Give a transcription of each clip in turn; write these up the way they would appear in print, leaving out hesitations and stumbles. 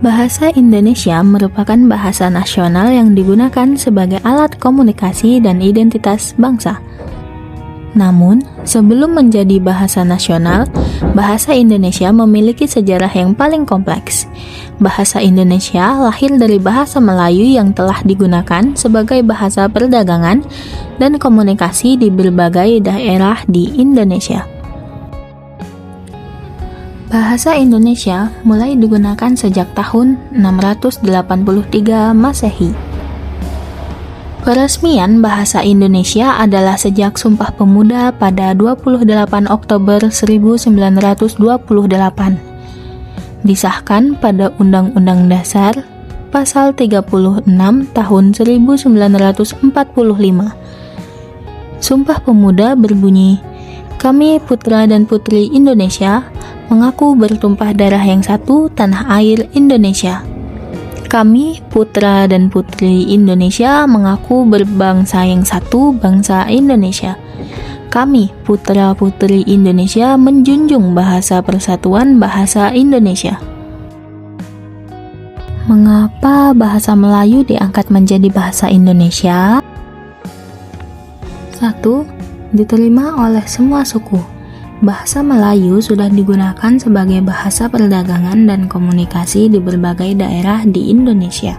Bahasa Indonesia merupakan bahasa nasional yang digunakan sebagai alat komunikasi dan identitas bangsa. Namun, sebelum menjadi bahasa nasional, bahasa Indonesia memiliki sejarah yang paling kompleks. Bahasa Indonesia lahir dari bahasa Melayu yang telah digunakan sebagai bahasa perdagangan dan komunikasi di berbagai daerah di Indonesia. Bahasa Indonesia mulai digunakan sejak tahun 683 Masehi. Peresmian bahasa Indonesia adalah sejak Sumpah Pemuda pada 28 Oktober 1928. Disahkan pada Undang-Undang Dasar Pasal 36 tahun 1945. Sumpah Pemuda berbunyi, "Kami putra dan putri Indonesia mengaku bertumpah darah yang satu tanah air Indonesia. Kami putra dan putri Indonesia mengaku berbangsa yang satu bangsa Indonesia. Kami putra-putri Indonesia menjunjung bahasa persatuan bahasa Indonesia." Mengapa bahasa Melayu diangkat menjadi bahasa Indonesia? 1. Diterima oleh semua suku. Bahasa Melayu sudah digunakan sebagai bahasa perdagangan dan komunikasi di berbagai daerah di Indonesia,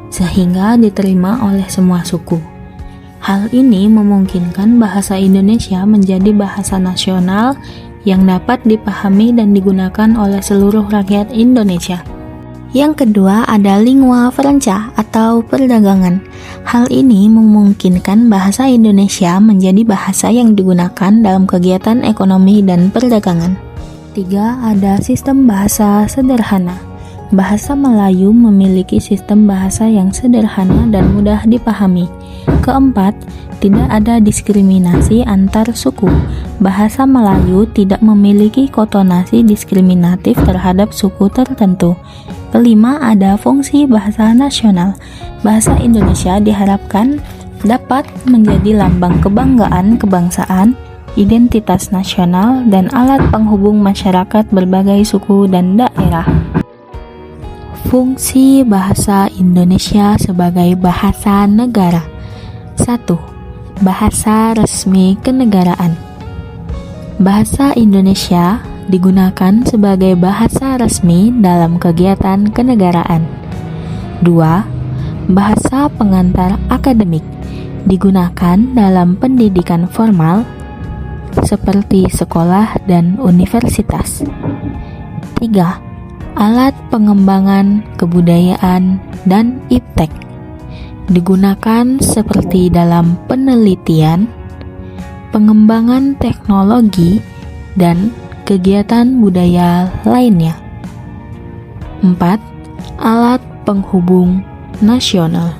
sehingga diterima oleh semua suku. Hal ini memungkinkan bahasa Indonesia menjadi bahasa nasional yang dapat dipahami dan digunakan oleh seluruh rakyat Indonesia. Yang kedua ada lingua franca atau perdagangan. Hal ini memungkinkan bahasa Indonesia menjadi bahasa yang digunakan dalam kegiatan ekonomi dan perdagangan. 3. Ada sistem bahasa sederhana. Bahasa Melayu memiliki sistem bahasa yang sederhana dan mudah dipahami. 4. Tidak ada diskriminasi antar suku. Bahasa Melayu tidak memiliki konotasi diskriminatif terhadap suku tertentu. 5. Ada fungsi bahasa nasional. Bahasa Indonesia diharapkan dapat menjadi lambang kebanggaan kebangsaan, identitas nasional, dan alat penghubung masyarakat berbagai suku dan daerah. Fungsi bahasa Indonesia sebagai bahasa negara. 1. Bahasa resmi kenegaraan. Bahasa Indonesia digunakan sebagai bahasa resmi dalam kegiatan kenegaraan. 2. Bahasa pengantar akademik, digunakan dalam pendidikan formal seperti sekolah dan universitas. 3. Alat pengembangan kebudayaan dan iptek, digunakan seperti dalam penelitian, pengembangan teknologi, dan kegiatan budaya lainnya. 4. Alat penghubung nasional.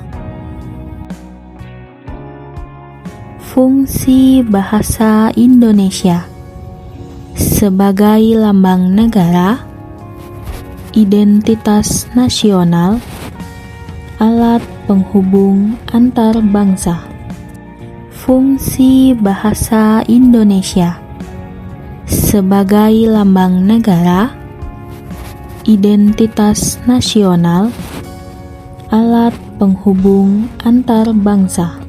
Fungsi bahasa Indonesia sebagai lambang negara, identitas nasional, alat penghubung antar bangsa. Fungsi bahasa Indonesia sebagai lambang negara, identitas nasional, alat penghubung antar bangsa.